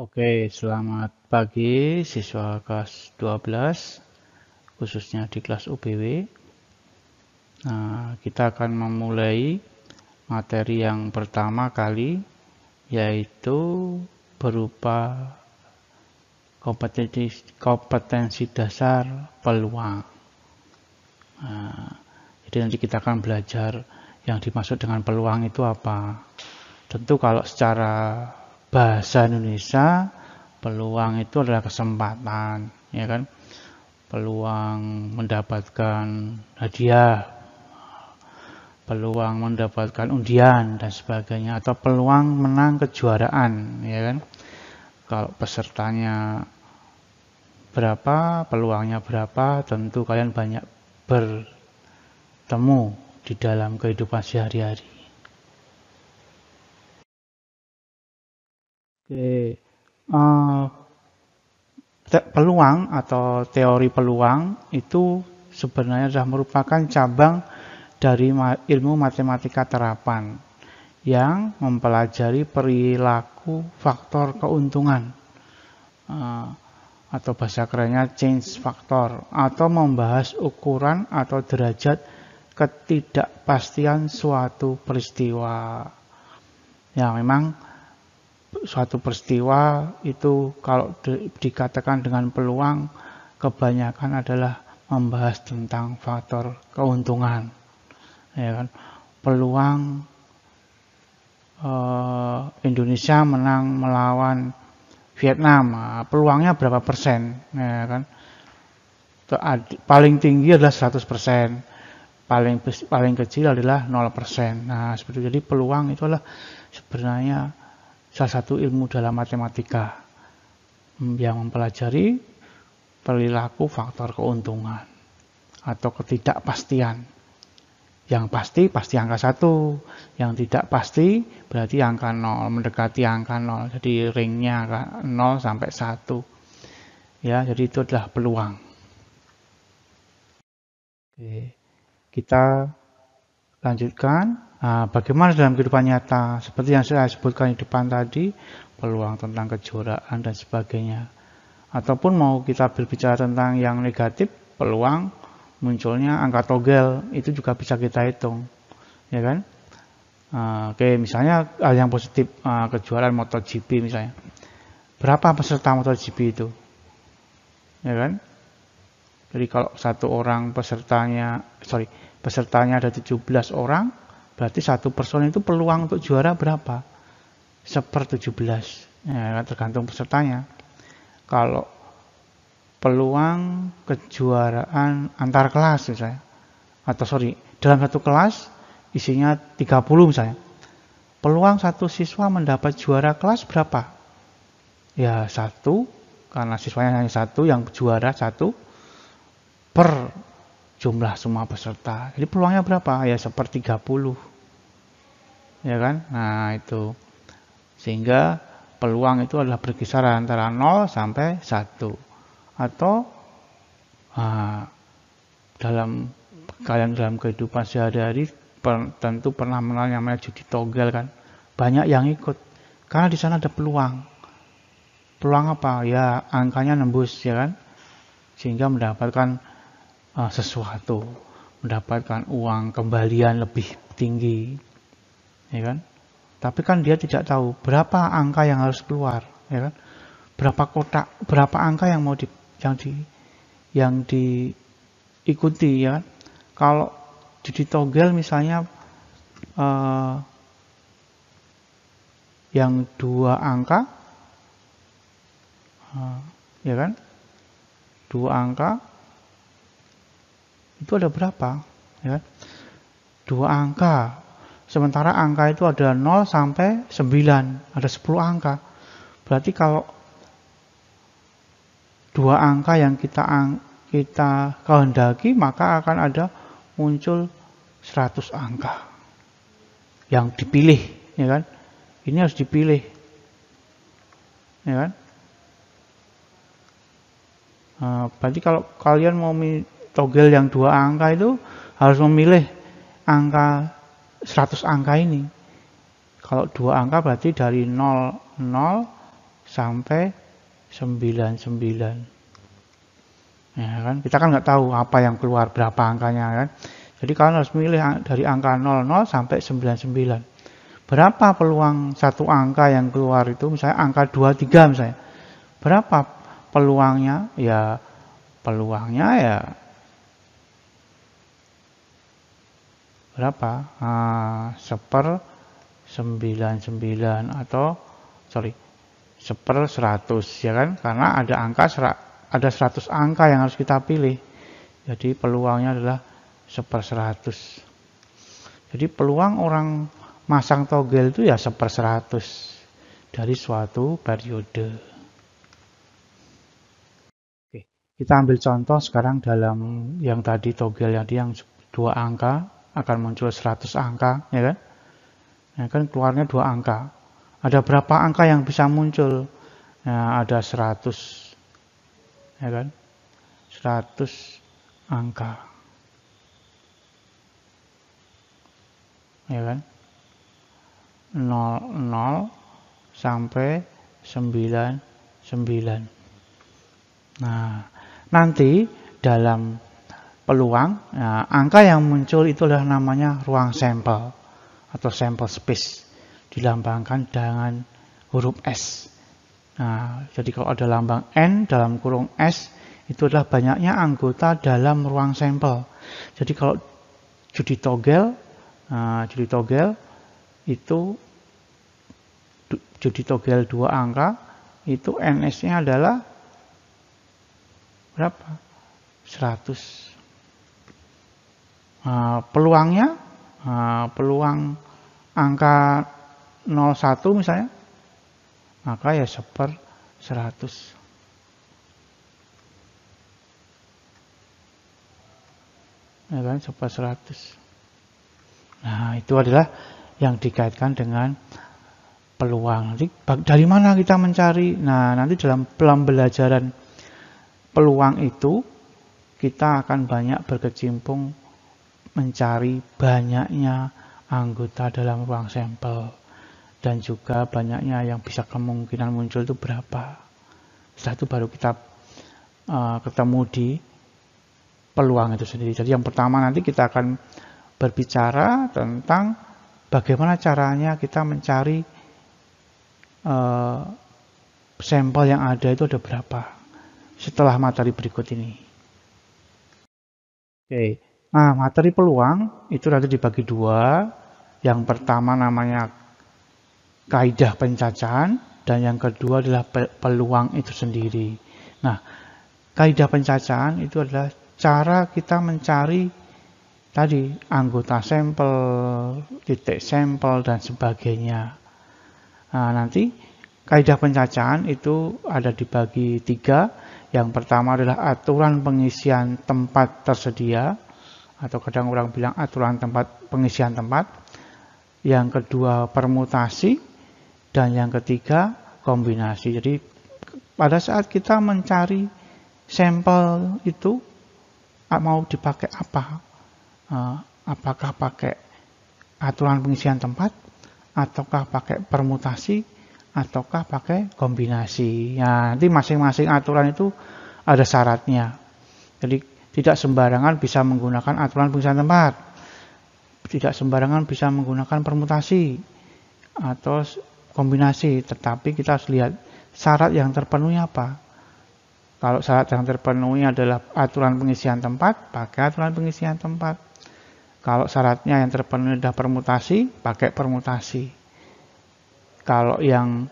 Oke, selamat pagi siswa kelas 12, khususnya di kelas UBW. Nah, kita akan memulai materi yang pertama kali, yaitu berupa kompetensi dasar peluang. Nah, jadi nanti kita akan belajar yang dimaksud dengan peluang itu apa. Tentu kalau secara bahasa Indonesia, peluang itu adalah kesempatan, ya kan? Peluang mendapatkan hadiah, peluang mendapatkan undian dan sebagainya, atau peluang menang kejuaraan, ya kan? Kalau pesertanya berapa, peluangnya berapa, tentu kalian banyak bertemu di dalam kehidupan sehari-hari. Oke, peluang atau teori peluang itu sebenarnya sudah merupakan cabang dari ilmu matematika terapan yang mempelajari perilaku faktor keuntungan atau bahasa kerennya change factor, atau membahas ukuran atau derajat ketidakpastian suatu peristiwa. Ya, memang suatu peristiwa itu kalau dikatakan dengan peluang, kebanyakan adalah membahas tentang faktor keuntungan, ya kan? Peluang Indonesia menang melawan Vietnam, peluangnya berapa persen, ya kan? Paling tinggi adalah 100%, paling kecil adalah 0%. Nah, seperti itu. Jadi peluang itu adalah sebenarnya salah satu ilmu dalam matematika yang mempelajari perilaku faktor keuntungan atau ketidakpastian. Yang pasti angka 1, yang tidak pasti berarti angka 0, mendekati angka 0. Jadi ringnya angka 0 sampai 1. Ya, jadi itu adalah peluang. Oke, kita lanjutkan. Nah, bagaimana dalam kehidupan nyata? Seperti yang saya sebutkan di depan tadi, peluang tentang kejuaraan dan sebagainya. Ataupun mau kita berbicara tentang yang negatif, peluang munculnya angka togel, itu juga bisa kita hitung, ya kan? Oke, misalnya yang positif, kejuaraan MotoGP misalnya. Berapa peserta MotoGP itu? Ya kan? Jadi kalau satu orang pesertanya ada 17 orang, berarti satu person itu peluang untuk juara berapa? 1/17. Ya, tergantung pesertanya. Kalau peluang kejuaraan antar kelas misalnya, dalam satu kelas isinya 30 misalnya, peluang satu siswa mendapat juara kelas berapa? Ya 1, karena siswanya hanya 1, yang juara 1 per jumlah semua peserta. Jadi peluangnya berapa? Ya 1/30. Ya kan? Nah, itu. Sehingga peluang itu adalah berkisar antara 0 sampai 1. Atau dalam kehidupan sehari-hari tentu pernah mengenal yang namanya judi togel kan. Banyak yang ikut karena di sana ada peluang. Peluang apa? Ya angkanya nembus, ya kan? Sehingga mendapatkan sesuatu, mendapatkan uang kembalian lebih tinggi, ya kan? Tapi kan dia tidak tahu berapa angka yang harus keluar, ya kan? Berapa kotak, berapa angka yang mau yang diikuti, ya kan? Kalau judi togel misalnya yang 2 angka, ya kan? 2 angka itu ada berapa, ya kan? 2 angka. Sementara angka itu ada 0 sampai 9, ada 10 angka. Berarti kalau 2 angka yang kita kehendaki, maka akan ada muncul 100 angka yang dipilih, ya kan? Ini harus dipilih, ya kan? Berarti kalau kalian mau togel yang 2 angka itu harus memilih angka 100 angka ini. Kalau 2 angka berarti dari 00 sampai 99. Ya kan, kita kan nggak tahu apa yang keluar, berapa angkanya kan. Jadi kalian harus milih dari angka 00 sampai 99. Berapa peluang satu angka yang keluar itu, misalnya angka 23 misalnya. Berapa peluangnya? Ya peluangnya ya berapa? 1/99 atau sorry 1/100 ya kan? Karena ada ada 100 angka yang harus kita pilih. Jadi peluangnya adalah 1/100. Jadi peluang orang masang togel itu ya 1/100 dari suatu periode. Oke, kita ambil contoh sekarang dalam yang tadi togel yang 2 angka akan muncul 100 angka, ya kan? Ya kan keluarnya 2 angka. Ada berapa angka yang bisa muncul? Nah, ada 100. Ya kan? 100 angka. Ya kan? 00 sampai 99. Nah, nanti dalam peluang, angka yang muncul itu adalah namanya ruang sampel atau sample space, dilambangkan dengan huruf S. Nah, jadi kalau ada lambang N dalam kurung S, itu adalah banyaknya anggota dalam ruang sampel. Jadi kalau judi togel itu judi togel 2 angka, itu NS-nya adalah berapa? 100. Peluangnya, peluang angka 01 misalnya, maka ya 1/100. Ya kan, 1/100. Nah, itu adalah yang dikaitkan dengan peluang. Nanti dari mana kita mencari? Nah, nanti dalam pembelajaran peluang itu kita akan banyak berkecimpung mencari banyaknya anggota dalam ruang sampel dan juga banyaknya yang bisa kemungkinan muncul itu berapa. Setelah itu baru kita ketemu di peluang itu sendiri. Jadi yang pertama nanti kita akan berbicara tentang bagaimana caranya kita mencari sampel yang ada itu ada berapa setelah materi berikut ini. Oke, nah materi peluang itu nanti dibagi 2. Yang pertama namanya kaidah pencacahan dan yang kedua adalah peluang itu sendiri. Nah, kaidah pencacahan itu adalah cara kita mencari tadi anggota sampel, titik sampel dan sebagainya. Nah, nanti kaidah pencacahan itu ada dibagi 3. Yang pertama adalah aturan pengisian tempat tersedia, atau kadang orang bilang aturan pengisian tempat. Yang kedua permutasi, dan yang ketiga kombinasi. Jadi pada saat kita mencari sampel itu mau dipakai apa? Apakah pakai aturan pengisian tempat, ataukah pakai permutasi, ataukah pakai kombinasi. Nah, nanti masing-masing aturan itu ada syaratnya. Jadi tidak sembarangan bisa menggunakan aturan pengisian tempat, tidak sembarangan bisa menggunakan permutasi atau kombinasi, tetapi kita harus lihat syarat yang terpenuhi apa. Kalau syarat yang terpenuhi adalah aturan pengisian tempat, pakai aturan pengisian tempat. Kalau syaratnya yang terpenuhi adalah permutasi, pakai permutasi. Kalau yang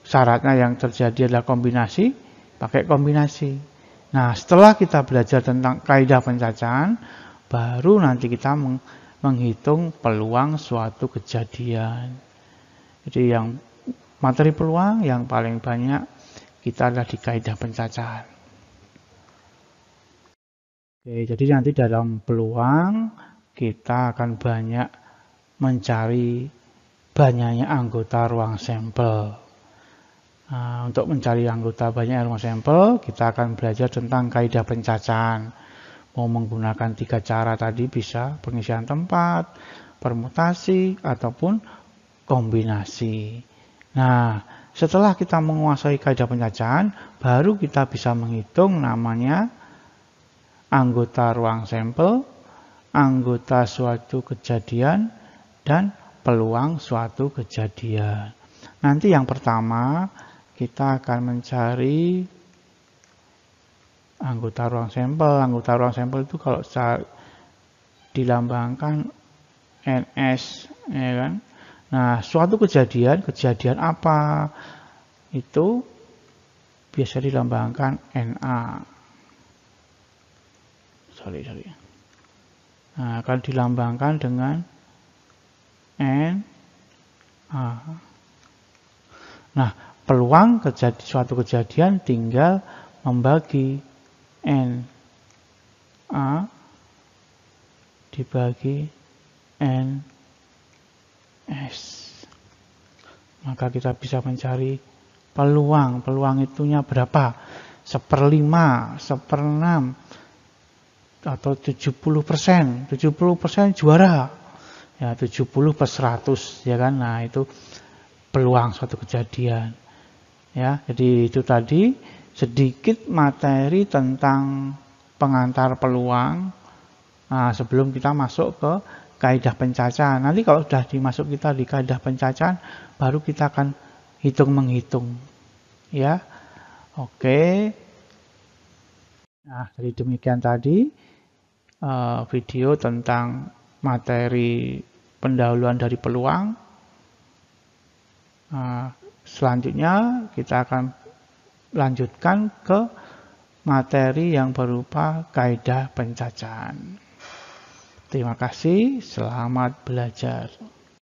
syaratnya yang terjadi adalah kombinasi, pakai kombinasi. Nah, setelah kita belajar tentang kaidah pencacahan, baru nanti kita menghitung peluang suatu kejadian. Jadi yang materi peluang yang paling banyak kita adalah di kaidah pencacahan. Oke, jadi nanti dalam peluang kita akan banyak mencari banyaknya anggota ruang sampel. Nah, untuk mencari anggota banyak ruang sampel, kita akan belajar tentang kaidah pencacahan. Mau menggunakan 3 cara tadi bisa pengisian tempat, permutasi, ataupun kombinasi. Nah, setelah kita menguasai kaidah pencacahan, baru kita bisa menghitung namanya anggota ruang sampel, anggota suatu kejadian, dan peluang suatu kejadian. Nanti yang pertama, kita akan mencari anggota ruang sampel. Anggota ruang sampel itu kalau dilambangkan NS, ya kan? Nah, suatu kejadian apa? Itu biasa dilambangkan NA. Sorry. Nah, akan dilambangkan dengan NA. Nah, peluang suatu kejadian tinggal membagi NA dibagi NS. Maka kita bisa mencari peluang. Peluang itunya berapa? 1/5, 1/6, atau 70%. 70% juara. Ya, 70/100, ya kan? Nah, itu peluang suatu kejadian. Ya, jadi itu tadi sedikit materi tentang pengantar peluang. Nah, sebelum kita masuk ke kaidah pencacahan. Nanti kalau sudah dimasuk kita di kaidah pencacahan, baru kita akan hitung-menghitung. Ya. Oke. Nah, jadi demikian tadi video tentang materi pendahuluan dari peluang. Selanjutnya kita akan lanjutkan ke materi yang berupa kaidah pencacahan. Terima kasih, selamat belajar.